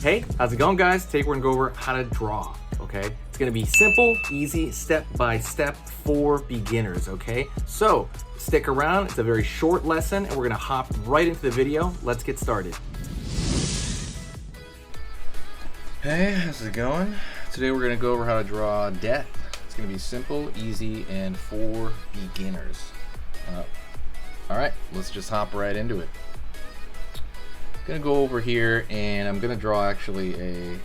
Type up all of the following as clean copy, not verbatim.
Hey, how's it going, guys? Today we're gonna go over how to draw, okay? It's gonna be simple, easy, step-by-step for beginners, okay? So, stick around, it's a very short lesson, and we're gonna hop right into the video. Let's get started. Hey, how's it going? Today we're gonna go over how to draw death. It's gonna be simple, easy, and for beginners. Alright, let's just hop right into it. Gonna go over here and I'm gonna draw actually a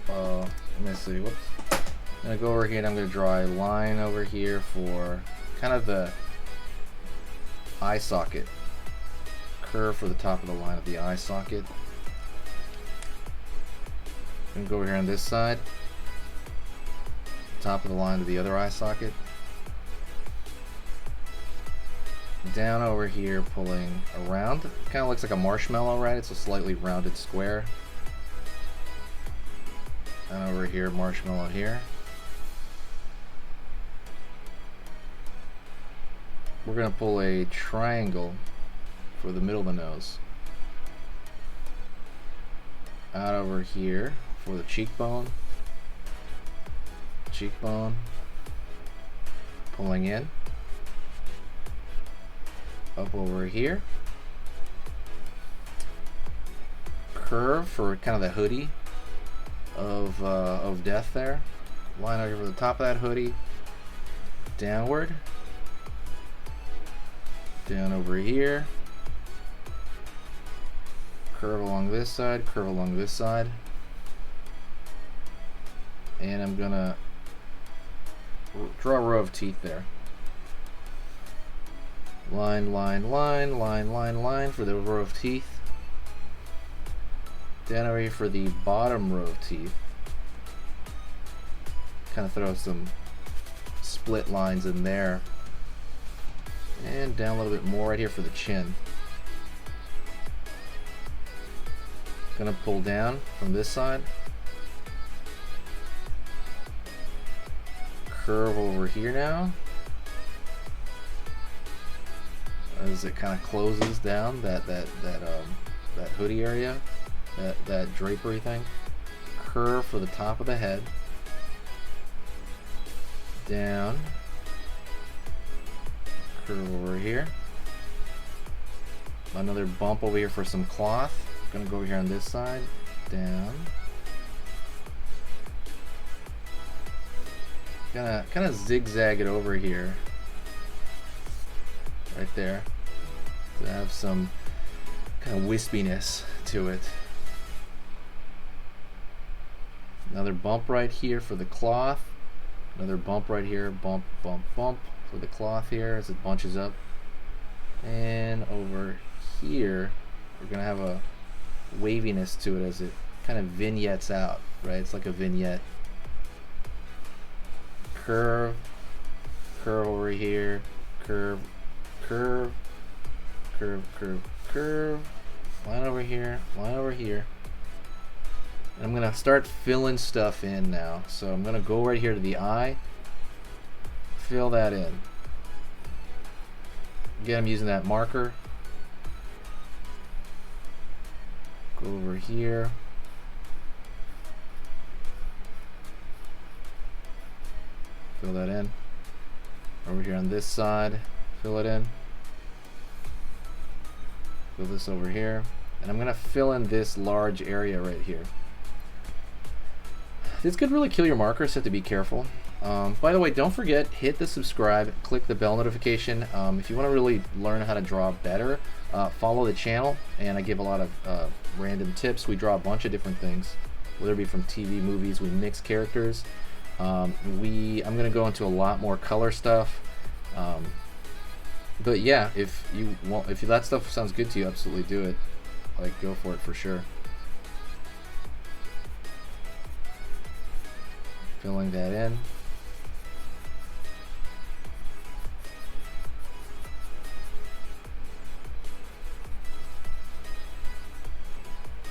let me see, whoops. I'm gonna go over here and I'm gonna draw a line over here for kind of the eye socket. Curve for the top of the line of the eye socket. I'm gonna go over here on this side. Top of the line of the other eye socket. Down over here, pulling around. Kind of looks like a marshmallow, right? It's a slightly rounded square. And over here, marshmallow here. We're gonna pull a triangle for the middle of the nose. Out over here for the cheekbone. Cheekbone. Pulling in. Up over here. Curve for kind of the hoodie of death there. Line over the top of that hoodie. Downward. Down over here. Curve along this side. Curve along this side. And I'm gonna draw a row of teeth there. Line, line, line, line, line, line for the row of teeth. Down over here for the bottom row of teeth. Kind of throw some split lines in there. And down a little bit more right here for the chin. Gonna pull down from this side. Curve over here now. As it kind of closes down that hoodie area, that drapery thing. Curve for the top of the head. Down. Curve over here. Another bump over here for some cloth. Gonna go over here on this side. Down. Gonna kind of zigzag it over here. Right there, to have some kind of wispiness to it. Another bump right here for the cloth. Another bump right here, bump, bump, bump for the cloth here as it bunches up. And over here, we're gonna have a waviness to it as it kind of vignettes out, right? It's like a vignette. Curve, curve over here, curve, curve, curve, curve, curve, line over here, line over here. And I'm gonna start filling stuff in now. So I'm gonna go right here to the eye, fill that in. Again, I'm using that marker. Go over here. Fill that in. Over here on this side, fill it in. Fill this over here, and I'm gonna fill in this large area right here. This could really kill your marker, so you have to be careful. By the way, don't forget, hit the subscribe, click the bell notification. If you want to really learn how to draw better, follow the channel, and I give a lot of random tips. We draw a bunch of different things, whether it be from TV, movies. We mix characters. I'm gonna go into a lot more color stuff. But yeah, if that stuff sounds good to you, absolutely do it. Like, go for it for sure. Filling that in.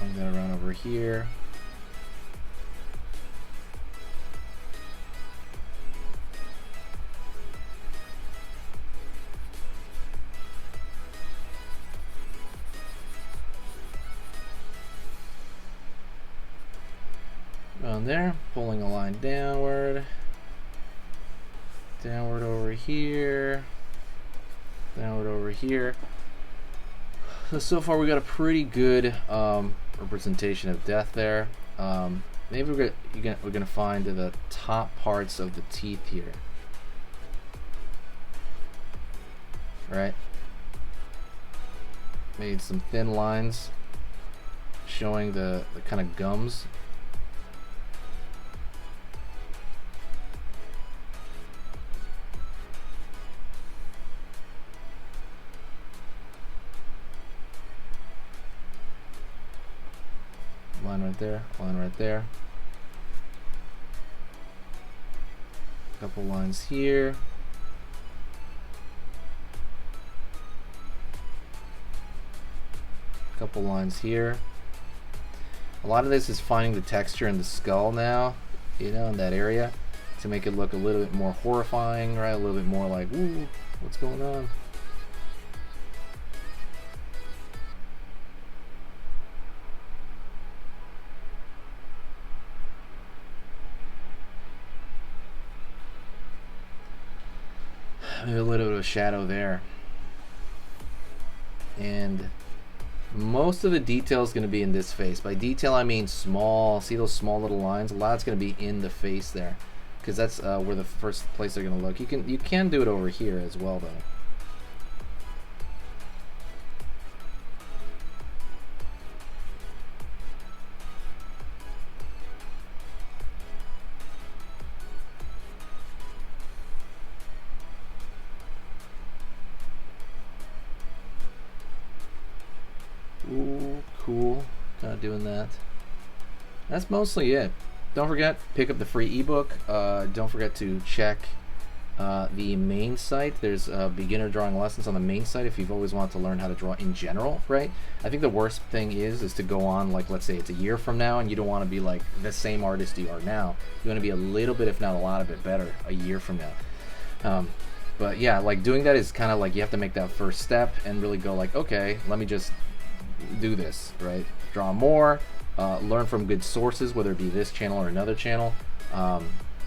I'm gonna run over here. On there, pulling a line downward, downward over here, downward over here. So far we got a pretty good representation of death there. Maybe we're gonna find the top parts of the teeth here, right? Made some thin lines showing the kind of gums. Line right there, line right there. Couple lines here. Couple lines here. A lot of this is finding the texture in the skull now, you know, in that area, to make it look a little bit more horrifying, right? A little bit more like, ooh, what's going on? Maybe a little bit of shadow there. And most of the detail is going to be in this face. By detail, I mean small. See those small little lines? A lot's going to be in the face there, because that's where the first place they're going to look. You can do it over here as well, though. Ooh, cool. Kind of doing that. That's mostly it. Don't forget, pick up the free ebook. Don't forget to check the main site. There's beginner drawing lessons on the main site if you've always wanted to learn how to draw in general, right? I think the worst thing is to go on, like, let's say it's a year from now and you don't want to be like the same artist you are now. You want to be a little bit, if not a lot of it, better a year from now. But yeah, like doing that is kind of like you have to make that first step and really go like, okay, let me just do this, right? Draw more, learn from good sources, whether it be this channel or another channel.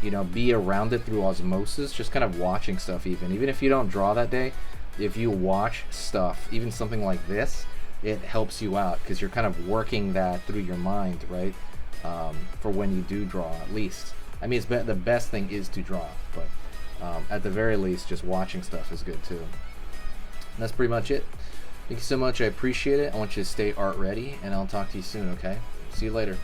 You know, be around it through osmosis, just kind of watching stuff. Even if you don't draw that day, if you watch stuff, even something like this, it helps you out because you're kind of working that through your mind, right? For when you do draw, at least. I mean, the best thing is to draw, but at the very least, just watching stuff is good too. And that's pretty much it. Thank you so much. I appreciate it. I want you to stay art ready, and I'll talk to you soon, okay? See you later.